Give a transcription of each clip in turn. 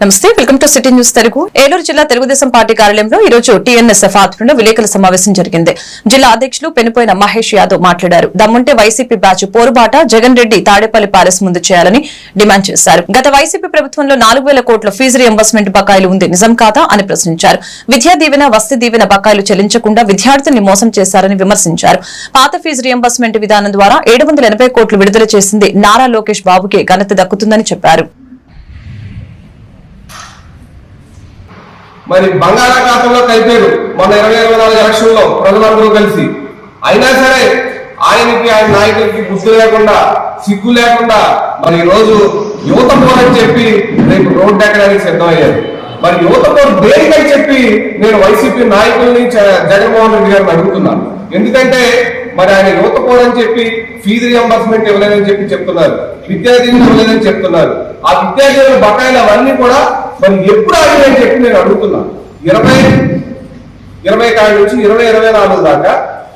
నమస్తే, welcome to city news Telugu. Eluru జిల్లా Telugu Desam party కార్యాలయంలో ఈ రోజు టీఎన్ఎస్ఎఫ్ ఆధ్వర్యంలో విలేకరుల సమావేశం జరిగింది. జిల్లా అధ్యక్షులు పెనుపోయిన మహేష్ యాదవ్ మాట్లాడారు. దమ్ముంటే వైసీపీ బ్యాచ్ పోరుబాట జగన్ రెడ్డి తాడేపల్లి ప్యాలెస్ ముందు చేయాలని డిమాండ్ చేశారు. గత వైసీపీ ప్రభుత్వంలో 4,000 కోట్ల ఫీజు రియంబర్స్మెంట్ బకాయిలు ఉంది, నిజం కాదా అని ప్రశ్నించారు. విద్యా దీవెన, వసతి దీవెన బకాయిలు చెల్లించకుండా విద్యార్థుల్ని మోసం చేశారని విమర్శించారు. పాత ఫీజు రియంబర్స్మెంట్ విధానం ద్వారా 780 కోట్లు విడుదల చేసింది నారా లోకేష్ బాబుకే ఘనత దక్కుతుందని చెప్పారు. మరి బంగాళాఖాతంలో కలిపారు మన 2024 ఎలక్షన్ లో ప్రజలందరూ కలిసి. అయినా సరే ఆయనకి ఆయన నాయకులకి గుర్తు లేకుండా, సిగ్గు లేకుండా మరి ఈ రోజు యువత పోరని చెప్పి రేపు రోడ్డు ఎక్కడానికి సిద్ధమయ్యారు. మరి యువత పోరు దేనికని చెప్పి నేను వైసీపీ నాయకుల్ని జగన్మోహన్ రెడ్డి గారిని అడుగుతున్నాను. ఎందుకంటే మరి ఆయన యువత పోరని చెప్పి ఫీజు రియంబర్స్మెంట్ ఇవ్వలేదని చెప్పి చెప్తున్నారు, విద్యార్థిని ఇవ్వలేదని చెప్తున్నారు. ఆ విద్యార్థుల బకాయిలు అవన్నీ కూడా మరి ఎప్పుడు ఆగినాయని చెప్పి నేను అడుగుతున్నాను. 20 కాడి నుంచి 2024 దాకా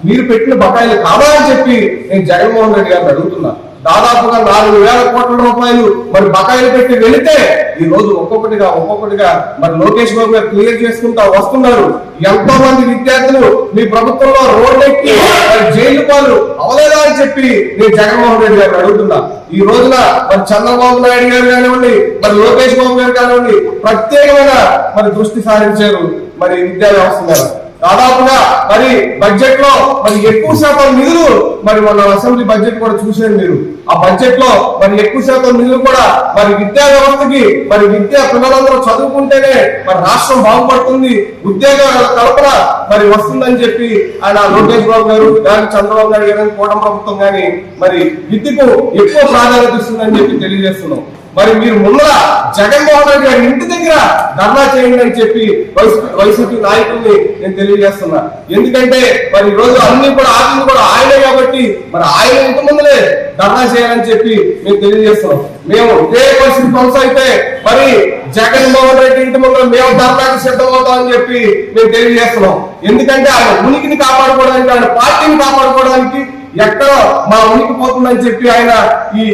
మీరు పెట్టిన బకాయిలు కావాలని చెప్పి నేను జగన్మోహన్ రెడ్డి గారిని అడుగుతున్నాను. దాదాపుగా 4,000 కోట్ల రూపాయలు మరి బకాయిలు పెట్టి వెళితే ఈ రోజు ఒక్కొక్కటిగా మరి లోకేష్ బాబు గారు క్లియర్ చేసుకుంటా వస్తున్నారు. ఎంతో మంది విద్యార్థులు మీ ప్రభుత్వంలో రోడ్డెక్కి మరి జైలు పాలు అవలేదా అని చెప్పి నేను జగన్మోహన్ రెడ్డి గారిని అడుగుతున్నా. ఈ రోజున మరి చంద్రబాబు నాయుడు గారు కానివ్వండి, మరి లోకేష్ బాబు గారు కానివ్వండి, ప్రత్యేకమైన మరి దృష్టి సారించారు మరి విద్యా వ్యవస్థ మీద. దాదాపుగా మరి బడ్జెట్ లో మరి ఎక్కువ శాతం నిధులు మరి మన అసెంబ్లీ బడ్జెట్ కూడా చూసారు మీరు. ఆ బడ్జెట్ లో మరి ఎక్కువ శాతం నిధులు కూడా మరి విద్యా వ్యవస్థకి, మరి విద్యా పిల్లలందరూ చదువుకుంటేనే మరి రాష్ట్రం బాగుపడుతుంది, ఉద్యోగ కల్పన మరి వస్తుందని చెప్పి ఆయన లోకేష్ బాబు గారు కానీ చంద్రబాబు నాయుడు గారు కూటమి ప్రభుత్వం కానీ మరి విద్యకు ఎక్కువ ప్రాధాన్యత ఇస్తుందని చెప్పి తెలియజేస్తున్నాం. మరి మీరు ముందర జగన్మోహన్ రెడ్డి గారి ఇంటి దగ్గర ధర్నా చేయండి అని చెప్పి వైసీపీ నాయకుల్ని నేను తెలియజేస్తున్నా. ఎందుకంటే మరి ఈ రోజు అన్ని కూడా ఆపింది కూడా ఆయనే కాబట్టి మరి ఆయన ఇంటి ముందులే ధర్నా చేయాలని చెప్పి మేము తెలియజేస్తున్నాం. మేము ఇదే పరిస్థితి కొనసాగితే మరి జగన్మోహన్ రెడ్డి ఇంటి ముందు మేము ధర్నాకి సిద్ధమవుతామని చెప్పి మేము తెలియజేస్తున్నాం. ఎందుకంటే ఆయన ఉనికిని కాపాడుకోవడానికి, ఆయన పార్టీని కాపాడుకోవడానికి ఎక్కడ మా ఉనికి పోతుందని చెప్పి ఆయన ఈ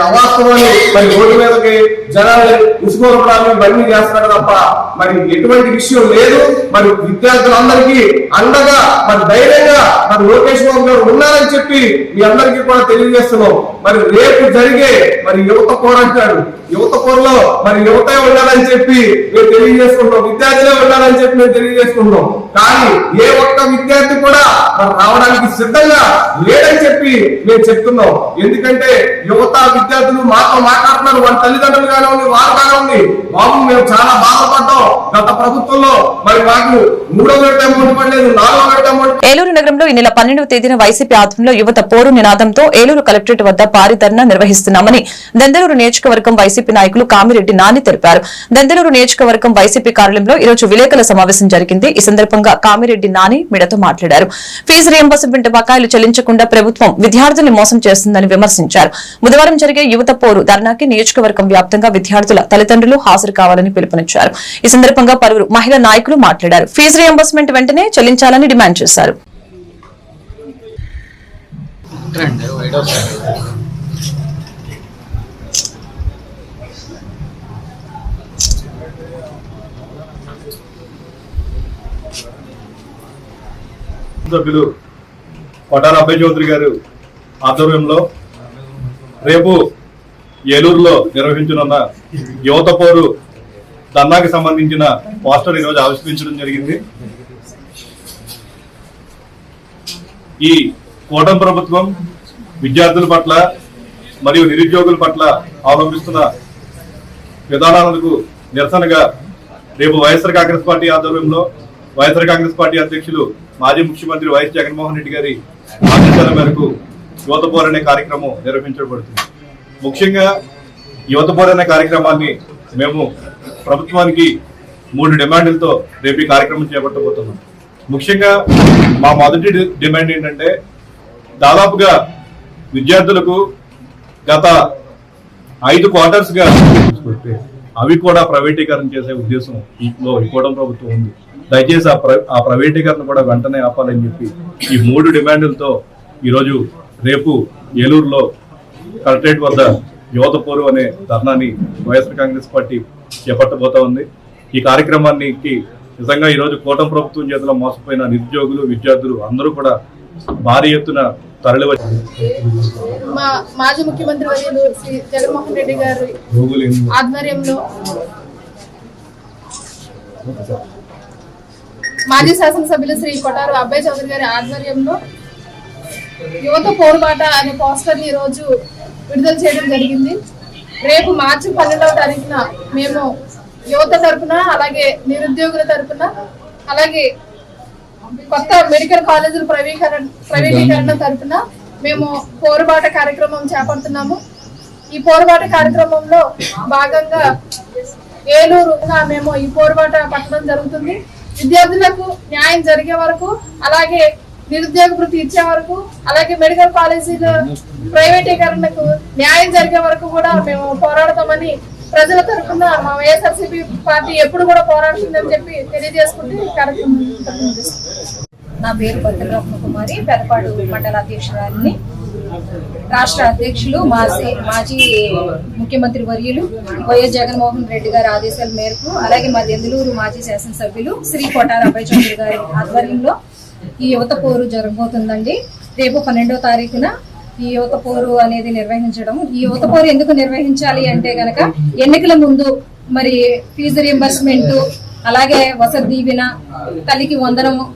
అవాస్తవాన్ని మరి రోడ్డు మీదకి జనాలు ఉసుకోవడాలు ఇవన్నీ చేస్తున్నారు తప్ప మరి ఎటువంటి విషయం లేదు. మరి విద్యార్థులందరికీ అండగా మరి ధైర్యంగా మరి లోకేష్ బాబు గారు ఉన్నారని చెప్పి మీ అందరికీ కూడా తెలియజేస్తున్నాం. మరి రేపు జరిగే మరి యువత పోరాటాడు, యువత పోరులో మరి యువతే ఉండాలని చెప్పి మేము తెలియజేసుకుంటాం, విద్యార్థులే ఉండాలని చెప్పి మేము తెలియజేసుకుంటాం. కానీ ఏ ఒక్క విద్యార్థి కూడా మరి రావడానికి సిద్ధంగా లేదని చెప్పి మేము చెప్తున్నాం. ఎందుకంటే యువత విద్యార్థులు మాతో మాట్లాడుతున్నారు, వాళ్ళ తల్లిదండ్రులు కానివ్వండి, వారు కానివ్వండి, బాబు మేము చాలా బాధపడ్డాం, గత ప్రభుత్వంలో మరి మాకు 3వ విడత అమౌంట్ పడలేదు, 4వ విడత అమౌంట్. ఏలూరు నగరంలో ఈ నెల 12వ తేదీన వైసీపీ ఆధ్వర్యంలో యువత పోరు నినాదంతో ఏలూరు కలెక్టరేట్ వద్ద భారీ ధర్నా నిర్వహిస్తున్నామని దెందలూరు నియోజకవర్గం వైసీపీ నాయకులు కామిరెడ్డి నాని తెలిపారు. దెందలూరు నియోజకవర్గం వైసీపీ కార్యాలయంలో ఈ రోజు విలేకరుల సమావేశం జరిగింది. ఈ సందర్భంగా కామిరెడ్డి నాని మీడియాతో మాట్లాడారు. ఫీజు రియంబర్స్మెంట్ బకాయిలు చెల్లించకుండా ప్రభుత్వం విద్యార్థుల్ని మోసం చేస్తుందని విమర్శించారు. బుధవారం జరిగే యువత పోరు ధర్నాకి నియోజకవర్గం వ్యాప్తంగా విద్యార్థుల తల్లిదండ్రులు హాజరు కావాలని పిలుపునిచ్చారు. ఈ సందర్భంగా పలువురు మహిళా నాయకులు మాట్లాడారు. ఫీజు రియంబర్స్మెంట్ వెంటనే చెల్లించాలని డిమాండ్ చేశారు. సభ్యులు కొటాల అబ్బాయి చౌదరి గారు ఆధ్వర్యంలో రేపు ఏలూరులో నిర్వహించనున్న యువత పోరు ధర్నాకి సంబంధించిన పోస్టర్ ఈరోజు ఆవిష్కరించడం జరిగింది. ఈ కూటమి ప్రభుత్వం విద్యార్థుల పట్ల మరియు నిరుద్యోగుల పట్ల అవలంబిస్తున్న విధానాలకు నిరసనగా రేపు వైఎస్ఆర్ కాంగ్రెస్ పార్టీ ఆధ్వర్యంలో వైఎస్ఆర్ కాంగ్రెస్ పార్టీ అధ్యక్షులు మాజీ ముఖ్యమంత్రి వైఎస్ జగన్మోహన్ రెడ్డి గారి ఆదేశాల మేరకు యువత పోరు అనే కార్యక్రమం నిర్వహించబడుతుంది. ముఖ్యంగా యువత పోరు అనే కార్యక్రమాన్ని మేము ప్రభుత్వానికి 3 డిమాండ్లతో రేపు ఈ కార్యక్రమం చేపట్టబోతున్నాం. ముఖ్యంగా మా మొదటి డిమాండ్ ఏంటంటే దాదాపుగా విద్యార్థులకు గత 5 క్వార్టర్స్ గా అవి కూడా ప్రైవేటీకరణ చేసే ఉద్దేశం ఈ కూటమి ప్రభుత్వం ఉంది. దయచేసి ఆ ప్రైవేటీకరణ కూడా వెంటనే ఆపాలని చెప్పి ఈ 3 డిమాండ్లతో ఈరోజు రేపు ఏలూరులో కలెక్టరేట్ వద్ద యువత పోరు అనే ధర్నాని వైఎస్ఆర్ కాంగ్రెస్ పార్టీ చేపట్టబోతా ఉంది. ఈ కార్యక్రమానికి నిజంగా ఈరోజు కూటమి ప్రభుత్వం చేతిలో మోసపోయిన నిరుద్యోగులు, విద్యార్థులు అందరూ కూడా భారీ ఎత్తున తరలివచ్చి మాజీ ముఖ్యమంత్రి వర్యులు శ్రీ జగన్మోహన్ రెడ్డి గారి ఆధ్వర్యంలో, మాజీ శాసనసభ్యులు శ్రీ కొటారు అబ్బాయి చౌదరి గారి ఆధ్వర్యంలో యువత పోరుబాట అనే పోస్టర్ ని ఈ రోజు విడుదల చేయడం జరిగింది. రేపు మార్చి 12వ తారీఖున మేము యువత తరపున, అలాగే నిరుద్యోగుల తరపున, అలాగే కొత్త మెడికల్ కాలేజీల ప్రైవేటీకరణ తరపున మేము పోరుబాట కార్యక్రమం చేపడుతున్నాము. ఈ పోరుబాట కార్యక్రమంలో భాగంగా ఏలూరుగా మేము ఈ పోరుబాట పట్టడం జరుగుతుంది. విద్యార్థులకు న్యాయం జరిగే వరకు, అలాగే నిరుద్యోగ వృత్తి ఇచ్చే వరకు, అలాగే మెడికల్ కాలేజీల ప్రైవేటీకరణకు న్యాయం జరిగే వరకు కూడా మేము పోరాడతామని ప్రజల తరఫున మా వైఎస్ఆర్సీపీ పార్టీ ఎప్పుడు కూడా పోరాడుతుందని చెప్పి తెలియజేసుకుంటే కార్యక్రమం. నా పేరు భద్రరత్న కుమారి, పెదపాడు మండల అధ్యక్షురాలిని. రాష్ట్ర అధ్యక్షులు మాజీ ముఖ్యమంత్రి వర్యులు వైఎస్ జగన్మోహన్ రెడ్డి గారి ఆదేశాల మేరకు, అలాగే మా దెందులూరు మాజీ శాసనసభ్యులు శ్రీ కొటారు అబ్బాయి చౌదరి గారి ఆధ్వర్యంలో ఈ యువత పోరు జరగబోతుందండి. రేపు 12వ తారీఖున ఈ యువత పోరు అనేది నిర్వహించడం. ఈ యువత పోరు ఎందుకు నిర్వహించాలి అంటే గనక, ఎన్నికల ముందు మరి ఫీజు రియంబర్స్మెంట్, అలాగే వసతి దీవెన, తల్లికి వందనము,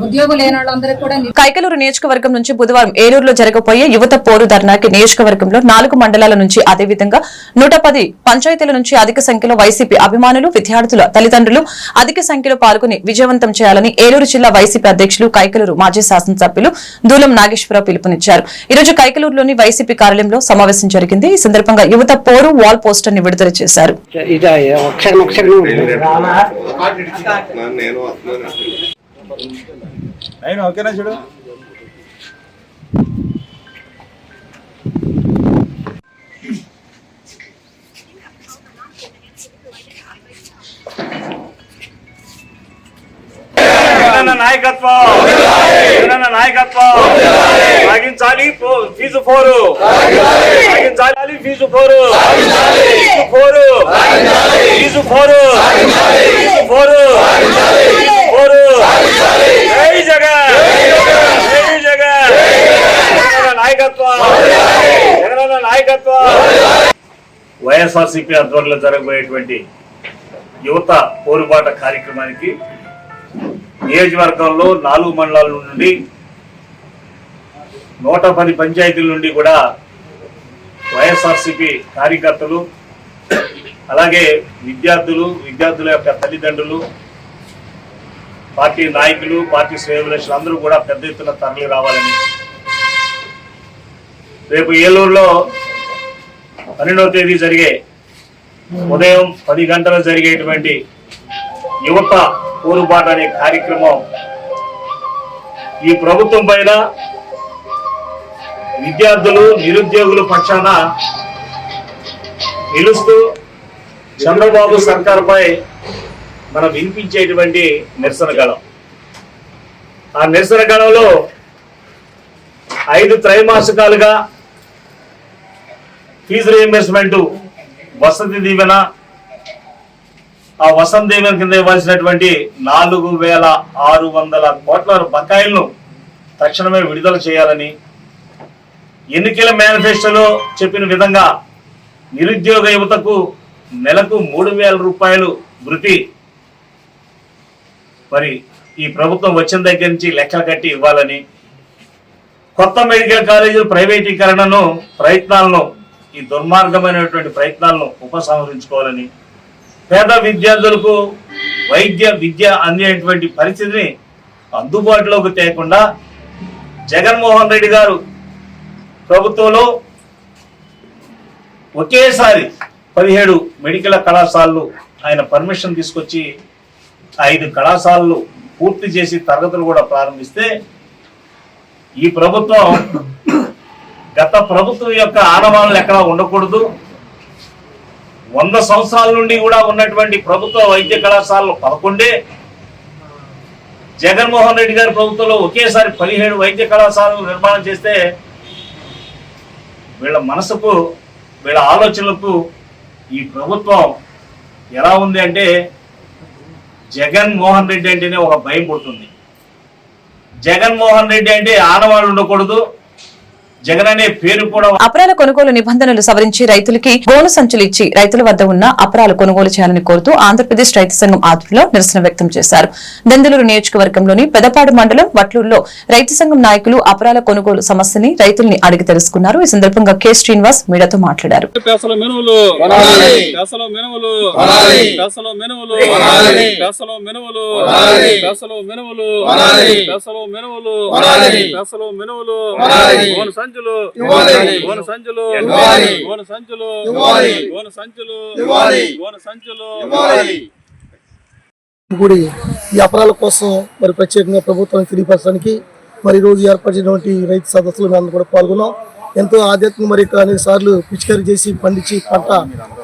ఉద్యోగం లేని వాళ్ళందరికీ కూడా. కైకలూరు నియోజకవర్గం నుంచి బుధవారం ఏలూరులో జరగబోయే యువత పోరు ధర్నాకి నియోజకవర్గంలో 4 మండలాల నుంచి, అదేవిధంగా 110 పంచాయతీల నుంచి అధిక సంఖ్యలో వైసీపీ అభిమానులు, విద్యార్థుల తల్లిదండ్రులు అధిక సంఖ్యలో పాల్గొని విజయవంతం చేయాలని ఏలూరు జిల్లా వైసీపీ అధ్యక్షులు, కైకలూరు మాజీ శాసనసభ్యులు దూలం నాగేశ్వరరావు పిలుపునిచ్చారు. ఈ రోజు కైకలూరులోని వైసీపీ కార్యాలయంలో సమావేశం జరిగింది. ఈ సందర్భంగా యువత పోరు వాల్ పోస్టర్ ని విడుదల చేశారు. ఓకేనా చూడు. నాయకత్వం నాయకత్వం సాగించాలి ఫీజు పోరు, సాగించాలి ఫీజు పోరు, ఫీజు పోరు, ఫీజు పోరు, పోరు. జై జగన్, జై జగన్, నాయకత్వం, జగనన్న నాయకత్వం. వైఎస్ఆర్సీపీ ఆధ్వర్యంలో జరగబోయేటువంటి యువత పోరుబాట కార్యక్రమానికి నియోజకవర్గంలో 4 మండలాల నుండి 110 పంచాయతీల నుండి కూడా వైఎస్ఆర్సీపీ కార్యకర్తలు, అలాగే విద్యార్థుల యొక్క తల్లిదండ్రులు, పార్టీ నాయకులు, పార్టీ శ్రేయోభిలాషులు అందరూ కూడా పెద్ద ఎత్తున తరలి రావాలని, రేపు ఏలూరులో 12వ తేదీ జరిగే ఉదయం 10 గంటలు జరిగేటువంటి యువత పోరుబాట అనే కార్యక్రమం ఈ ప్రభుత్వం పైన, విద్యార్థులు, నిరుద్యోగుల పక్షాన నిలుస్తూ చంద్రబాబు సర్కారుపై మనం వినిపించేటువంటి నిరసన గళం. ఆ నిరసన గళంలో 5 త్రైమాసికాలుగా ఫీజు రీయింబర్స్మెంట్, వసతి దీవెన, ఆ వసతి దీవెన కింద ఇవ్వాల్సినటువంటి 4,600 కోట్ల బకాయిలను తక్షణమే విడుదల చేయాలని, ఎన్నికల మేనిఫెస్టోలో చెప్పిన విధంగా నిరుద్యోగ యువతకు నెలకు 3,000 రూపాయలు వృత్తి మరి ఈ ప్రభుత్వం వచ్చిన దగ్గర నుంచి లెక్కలు కట్టి ఇవ్వాలని, కొత్త మెడికల్ కాలేజీల ప్రైవేటీకరణను ఈ దుర్మార్గమైనటువంటి ప్రయత్నాలను ఉపసంహరించుకోవాలని, పేద విద్యార్థులకు విద్య అందేటువంటి పరిస్థితిని అందుబాటులోకి తేకుండా జగన్మోహన్ రెడ్డి గారు ప్రభుత్వంలో ఒకేసారి 17 మెడికల్ కళాశాలలు ఆయన పర్మిషన్ తీసుకొచ్చి 5 కళాశాలలు పూర్తి చేసి తరగతులు కూడా ప్రారంభిస్తే, ఈ ప్రభుత్వం గత ప్రభుత్వం యొక్క ఆనవాళ్ళు ఎక్కడా ఉండకూడదు, 100 సంవత్సరాల నుండి కూడా ఉన్నటువంటి ప్రభుత్వ వైద్య కళాశాలలు 11, జగన్మోహన్ రెడ్డి గారి ప్రభుత్వంలో ఒకేసారి 17 వైద్య కళాశాలలు నిర్మాణం చేస్తే వీళ్ళ మనసుకు, వీళ్ళ ఆలోచనలకు ఈ ప్రభుత్వం ఎలా ఉంది అంటే జగన్మోహన్ రెడ్డి అంటేనే ఒక భయం పుడుతుంది. జగన్మోహన్ రెడ్డి అంటే ఆనవాళ్ళు ఉండకూడదు, జగన్ అనే పేరు కూడా. అపరాల కొనుగోలు నిబంధనలు సవరించి రైతులకి బోను సంచులు ఇచ్చి రైతుల వద్ద ఉన్న అపరాలు కొనుగోలు చేయాలని కోరుతూ ఆంధ్రప్రదేశ్ రైతు సంఘం ఆధ్వర్యంలో నిరసన వ్యక్తం చేశారు. దెందులూరు నియోజకవర్గంలోని పెదపాడు మండలం వట్లూరులో రైతు సంఘం నాయకులు అపరాల కొనుగోలు సమస్యని రైతుల్ని అడిగి తెలుసుకున్నారు. ఈ సందర్భంగా కె శ్రీనివాస్ మీడియాతో మాట్లాడారు. గుడి ఈ అపరాల కోసం మరి ప్రత్యేకంగా ప్రభుత్వానికి తెలియపరచడానికి మరి రోజు ఏర్పడినటువంటి రైతు సదస్సులు మేము కూడా పాల్గొన్నాం. ఎంతో ఆధ్యాత్మిక మరి అనేక సార్లు పిచికారీ చేసి పండించి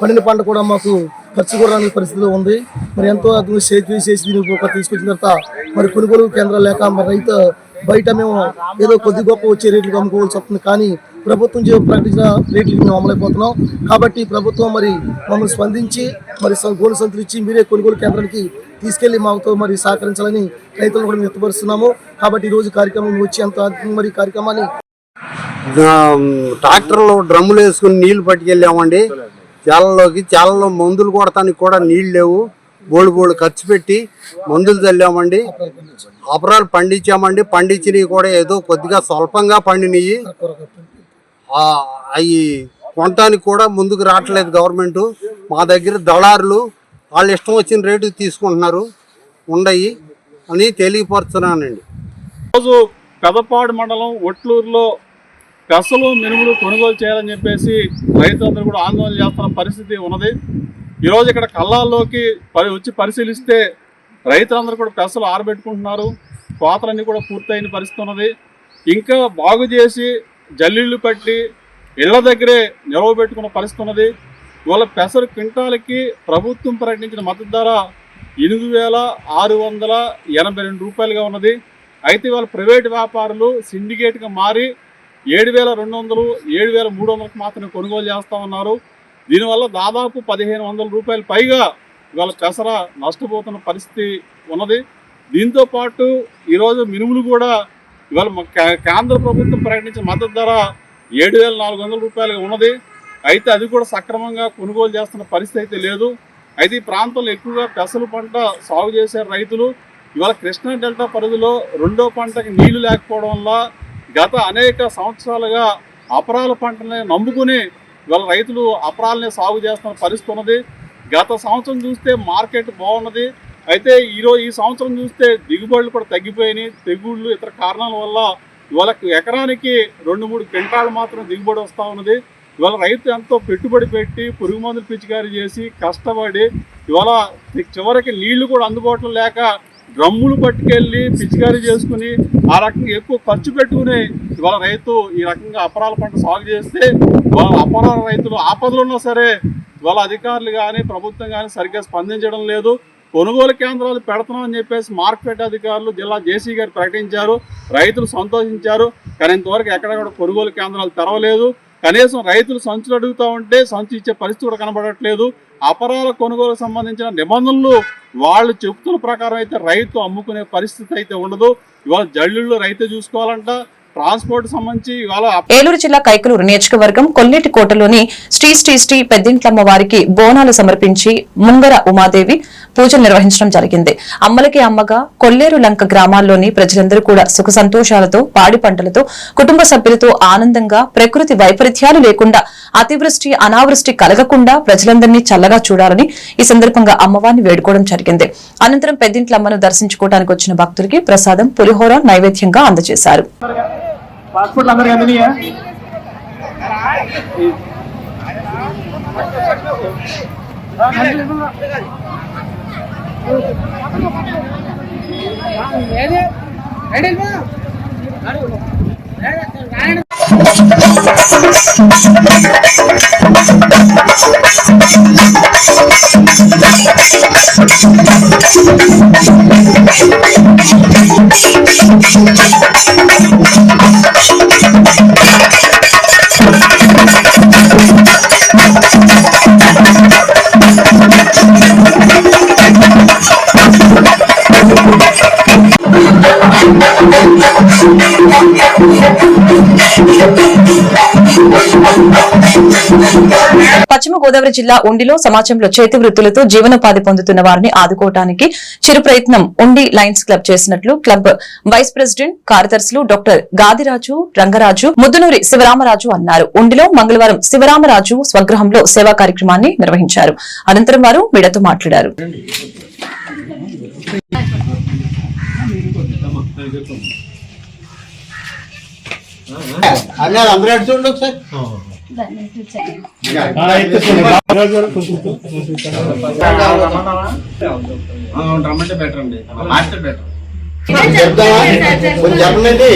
పండిన పంట కూడా మాకు ఖర్చు కూడా అనే పరిస్థితిలో ఉంది. మరి ఎంతో అద్భుతంగా సేద్యం చేసి దీన్ని తీసుకొచ్చిన తర్వాత మరి కొనుగోలు కేంద్రాలు లేక మరి రైతు బయట మేము ఏదో కొద్ది గొప్ప వచ్చే రేట్లకు అమ్ముకోవాల్సి వస్తుంది. కానీ ప్రభుత్వం ప్రకటించిన రేట్లకు మేము అమలైపోతున్నాం. కాబట్టి ప్రభుత్వం మరి మమ్మల్ని స్పందించి మరి గోను సంతులు ఇచ్చి మీరే కొనుగోలు కేంద్రానికి తీసుకెళ్లి మాతో మరి సహకరించాలని రైతులను కూడా మేము వ్యక్తపరుస్తున్నాము. కాబట్టి ఈ రోజు కార్యక్రమం వచ్చి అంత మరి కార్యక్రమాన్ని ట్రాక్టర్లో డ్రమ్ములు వేసుకుని నీళ్లు పట్టుకెళ్ళామండి. చాలలో మందులు కొడటానికి కూడా నీళ్లు లేవు. బోళ్ళు ఖర్చు పెట్టి మందులు చల్లామండి. అపరాలు పండించామండి. పండించినవి కూడా ఏదో కొద్దిగా స్వల్పంగా పండినవి. అవి కొనటానికి కూడా ముందుకు రావట్లేదు గవర్నమెంట్. మా దగ్గర దళారులు వాళ్ళు ఇష్టం వచ్చిన రేటు తీసుకుంటున్నారు ఉండయి అని తెలియపరుస్తున్నానండి. రోజు పెదపాడు మండలం వట్లూరులో పెసలు మినుములు కొనుగోలు చేయాలని చెప్పేసి రైతులందరూ కూడా ఆందోళన చేస్తున్న పరిస్థితి ఉన్నది. ఈరోజు ఇక్కడ కళ్ళాల్లోకి వచ్చి పరిశీలిస్తే రైతులందరూ కూడా పెసలు ఆరబెట్టుకుంటున్నారు. కోతలన్నీ కూడా పూర్తయిన పరిస్థితి ఉన్నది. ఇంకా బాగు చేసి జల్లీళ్లు పట్టి ఇళ్ల దగ్గరే నిల్వ పెట్టుకున్న పరిస్థితి ఉన్నది. ఇవాళ పెసరు క్వింటాలకి ప్రభుత్వం ప్రకటించిన మద్దతు ధర 8,682 రూపాయలుగా ఉన్నది. అయితే ఇవాళ ప్రైవేటు వ్యాపారులు సిండికేట్గా మారి 7,200, 7,300కు మాత్రమే కొనుగోలు చేస్తూ ఉన్నారు. దీనివల్ల దాదాపు 1,500 రూపాయలు పైగా ఇవాళ పెసర నష్టపోతున్న పరిస్థితి ఉన్నది. దీంతో పాటు ఈరోజు మినుములు కూడా ఇవాళ కేంద్ర ప్రభుత్వం ప్రకటించిన మద్దతు ధర 7,400 రూపాయలుగా ఉన్నది. అయితే అది కూడా సక్రమంగా కొనుగోలు చేస్తున్న పరిస్థితి అయితే లేదు. అయితే ఈ ప్రాంతంలో ఎక్కువగా పెసలు పంట సాగు చేసే రైతులు ఇవాళ కృష్ణా డెల్టా పరిధిలో రెండో పంటకి నీళ్లు లేకపోవడం వల్ల గత అనేక సంవత్సరాలుగా అపరాల పంటని నమ్ముకుని ఇవాళ రైతులు అపరాలనే సాగు చేస్తున్న పరిస్థితి ఉన్నది. గత సంవత్సరం చూస్తే మార్కెట్ బాగున్నది. అయితే ఈ సంవత్సరం చూస్తే దిగుబడులు కూడా తగ్గిపోయినాయి. తెగుళ్ళు ఇతర కారణాల వల్ల ఇవాళ ఎకరానికి 2-3 క్వింటాలు మాత్రం దిగుబడి వస్తూ ఉన్నది. ఇవాళ రైతు ఎంతో పెట్టుబడి పెట్టి పురుగు మందులు పిచికారీ చేసి కష్టపడి ఇవాళ చివరికి నీళ్లు కూడా అందుబాటులో లేక డ్రమ్ములు పట్టుకెళ్ళి పిచికారీ చేసుకుని ఆ రకంగా ఎక్కువ ఖర్చు పెట్టుకుని ఇవాళ రైతు ఈ రకంగా అపరాల పంట సాగు చేస్తే వాళ్ళ అపరాల రైతులు ఆపదలు ఉన్నా సరే ఇవాళ అధికారులు కానీ ప్రభుత్వం కానీ సరిగ్గా స్పందించడం లేదు. కొనుగోలు కేంద్రాలు పెడుతున్నామని చెప్పేసి మార్కెట్ అధికారులు జిల్లా జేసీ గారు ప్రకటించారు. రైతులు సంతోషించారు. కానీ ఇంతవరకు ఎక్కడ కూడా కొనుగోలు కేంద్రాలు తెరవలేదు. కనీసం రైతులు సంచులు అడుగుతూ ఉంటే సంచు ఇచ్చే పరిస్థితి కూడా కనబడట్లేదు. అపరాల కొనుగోలుకు సంబంధించిన నిబంధనలు వాళ్ళు చెప్తున్న ప్రకారం అయితే రైతు అమ్ముకునే పరిస్థితి అయితే ఉండదు. ఇవాళ జల్లుళ్ళు రైతు చూసుకోవాలంట. ట్రాన్స్పోర్ట్ సంబంధించి ఇవాళ ఏలూరు జిల్లా కైకలూరు నియోజకవర్గం కొల్లేటి కోటలోని శ్రీ శ్రీ శ్రీ పెద్దింట్లమ్మ వారికి బోనాలు సమర్పించి ముంగర ఉమాదేవి పూజలు నిర్వహించడం జరిగింది. అమ్మలకి అమ్మగా కొల్లేరు లంక గ్రామాల్లోని ప్రజలందరూ కూడా సుఖ సంతోషాలతో పాడి పంటలతో కుటుంబ సభ్యులతో ఆనందంగా ప్రకృతి వైపరీత్యాలు లేకుండా అతివృష్టి అనావృష్టి కలగకుండా ప్రజలందరినీ చల్లగా చూడాలని ఈ సందర్భంగా అమ్మవారిని వేడుకోవడం జరిగింది. అనంతరం పెద్దింట్లమ్మను దర్శించుకోవడానికి వచ్చిన భక్తులకి ప్రసాదం పులిహోర నైవేద్యంగా అందజేశారు. పాస్పోర్ట్లు అందరికీ అందినాయా? పశ్చిమ గోదావరి జిల్లా ఉండిలో సమాజంలో చేతి వృత్తులతో జీవనోపాధి పొందుతున్న వారిని ఆదుకోవడానికి చిరు ప్రయత్నం ఉండి లయన్స్ క్లబ్ చేసినట్లు క్లబ్ వైస్ ప్రెసిడెంట్ కార్యదర్శులు డాక్టర్ గాదిరాజు రంగరాజు ముద్దునూరి శివరామరాజు అన్నారు. ఉండిలో మంగళవారం శివరామరాజు స్వగృహంలో సేవా కార్యక్రమాన్ని నిర్వహించారు. అనంతరం వారు మీడియాతో మాట్లాడారు. చూడండి ఒకసారి రమ్మంటే బెటర్ అండి, మాస్టర్ బెటర్. కొంచెం చెప్పండి.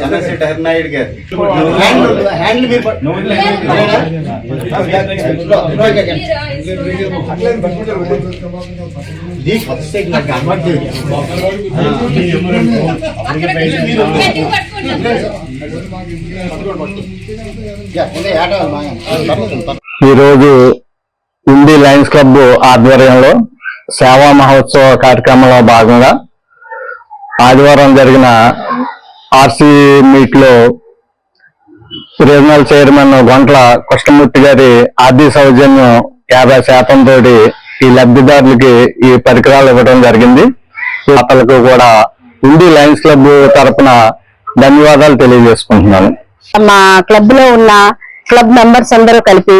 చంద్రశేఖర్ నాయుడు గారు హ్యాండిల్ ఈరోజు ఇండి లయన్స్ క్లబ్ ఆధ్వర్యంలో సేవా మహోత్సవ కార్యక్రమంలో భాగంగా ఆదివారం జరిగిన ఆర్సీ మీట్ లో రీజనల్ చైర్మన్ గొంట్ల కృష్ణమూర్తి గారి ఆర్థిక సౌజన్యం 50% తోటి ఈ లబ్ధిదారులకి ఈ పరికరాలు ఇవ్వడం జరిగింది. అతలకు కూడా ఇండి లయన్స్ క్లబ్ తరఫున ధన్యవాదాలు తెలియజేసుకుంటున్నాను. మా క్లబ్ లో ఉన్న క్లబ్ మెంబర్స్ అందరూ కలిపి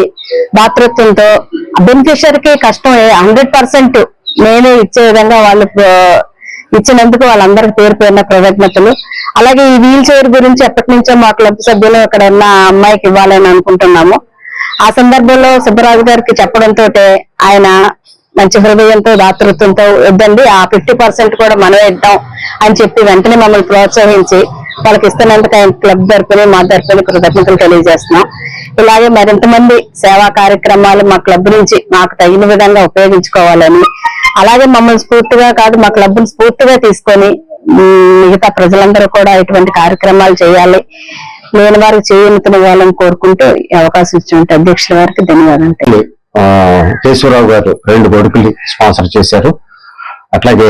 దాతృత్వంతో బెనిఫిషియరీకి కష్టం 100% నేనే ఇచ్చే విధంగా వాళ్ళు ఇచ్చినందుకు వాళ్ళందరికీ పేరు పేరున కృతజ్ఞతలు. అలాగే ఈ వీల్ చైర్ గురించి ఎప్పటి నుంచో మా క్లబ్ సభ్యులు ఇక్కడ ఉన్న అమ్మాయికి ఇవ్వాలని అనుకుంటున్నాము. ఆ సందర్భంలో సుబ్బరాజు గారికి చెప్పడంతో ఆయన మంచి హృదయంతో దాతృత్వంతో ఇద్దండి, ఆ 50% కూడా మనమే ఇద్దాం అని చెప్పి వెంటనే మమ్మల్ని ప్రోత్సహించి వాళ్ళకి ఇస్తున్నందుకు ఆయన క్లబ్ తరపున మా తరపున కృతజ్ఞతలు తెలియజేస్తున్నాం. ఇలాగే మరింతమంది సేవా కార్యక్రమాలు మా క్లబ్ నుంచి మాకు తగిన విధంగా ఉపయోగించుకోవాలని, అలాగే మమ్మల్ని స్ఫూర్తిగా కాదు మా క్లబ్ ని స్ఫూర్తిగా తీసుకొని మిగతా ప్రజలందరూ కూడా ఇటువంటి కార్యక్రమాలు చేయాలి, లేని వారికి చేయనివ్వాలని కోరుకుంటూ అవకాశం ఇచ్చినట్టు అధ్యక్షుల వారికి ధన్యవాదాలు. కేశవరావు గారు 2 కొడుకులు స్పాన్సర్ చేశారు. అట్లాగే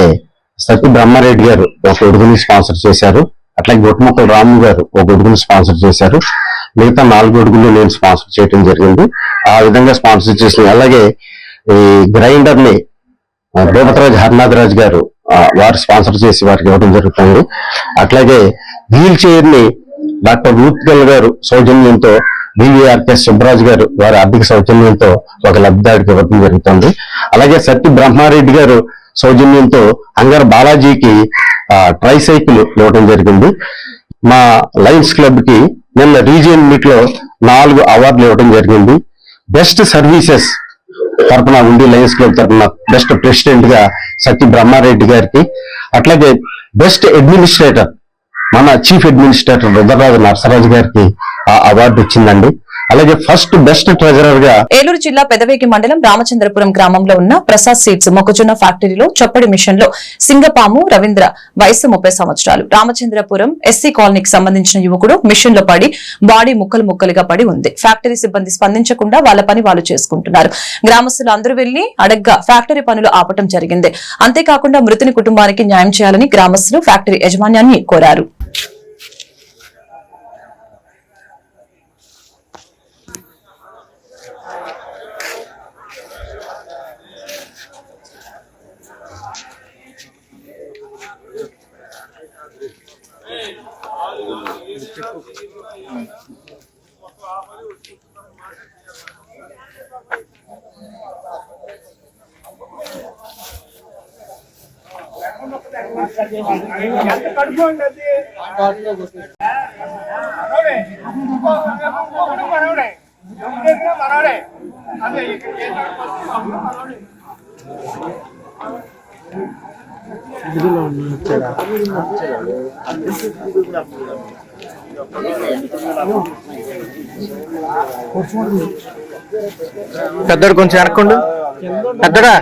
సత్య బ్రహ్మారెడ్డి గారు ఒక కొడుకుని స్పాన్సర్ చేశారు. అట్లాగే గొట్టుముక్కల రాము గారు ఒక కొడుకుని స్పాన్సర్ చేశారు. మిగతా 4 కొడుకులు నేను స్పాన్సర్ చేయడం జరిగింది. ఆ విధంగా స్పాన్సర్ చేసిన అలాగే ఈ గ్రైండర్ ని దేవతరాజు హరినాథరాజు గారు వారు స్పాన్సర్ చేసి వారికి ఇవ్వడం జరుగుతుంది. అట్లాగే వీల్ చైర్ ని డాక్టర్ రూత్గల్ గారు సౌజన్యంతో, బివిఆర్కెస్ సుబ్బరాజు గారు వారి ఆర్థిక సౌజన్యంతో ఒక లబ్ధిదారుడికి ఇవ్వడం జరుగుతుంది. అలాగే సత్య బ్రహ్మారెడ్డి గారు సౌజన్యంతో అంగారు బాలాజీకి ట్రైసైకిల్ ఇవ్వడం జరిగింది. మా లయన్స్ క్లబ్ కి నిన్న రీజియన్ మీట్ లో 4 అవార్డులు ఇవ్వడం జరిగింది. బెస్ట్ సర్వీసెస్ తరఫున ఉండి లయన్స్ క్లబ్ తరఫున బెస్ట్ ప్రెసిడెంట్ గా సత్య బ్రహ్మారెడ్డి గారికి, అట్లాగే బెస్ట్ అడ్మినిస్ట్రేటర్ మన చీఫ్ అడ్మినిస్ట్రేటర్ రుద్రరాజు నరసరాజు గారికి ఆ అవార్డు ఇచ్చిందండి. అలాగే ఫస్ట్ బెస్ట్ ట్రెజరర్ గా ఏలూరు జిల్లా పెదవేగి మండలం రామచంద్రపురం గ్రామంలో ఉన్న ప్రసాద్ సీడ్స్ మొక్కజొన్న ఫ్యాక్టరీలో చొప్పడి మిషన్ లో సింగపాము రవీంద్ర వయసు 30 సంవత్సరాలు రామచంద్రపురం ఎస్సీ కాలనీకి సంబంధించిన యువకుడు మిషన్ లో పడి బాడీ ముక్కలు ముక్కలుగా పడి ఉంది. ఫ్యాక్టరీ సిబ్బంది స్పందించకుండా వాళ్ళ పని వాళ్ళు చేసుకుంటున్నారు. గ్రామస్తులు అందరూ వెళ్లి అడగ్గా ఫ్యాక్టరీ పనులు ఆపటం జరిగింది. అంతేకాకుండా మృతుని కుటుంబానికి న్యాయం చేయాలని గ్రామస్తులు ఫ్యాక్టరీ యాజమాన్యాన్ని కోరారు. పెద్దడు కొంచెం వెనక్కుండు, పెద్దడా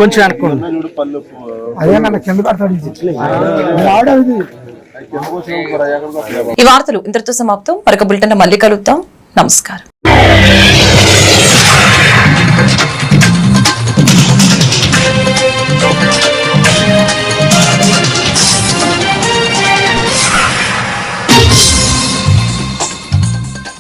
కొంచెం వెనక్కుండు. ఈ వార్తలు ఇంతటితో సమాప్తం. మరొక బులెటిన్ మళ్ళీ కలుద్దాం. నమస్కారం.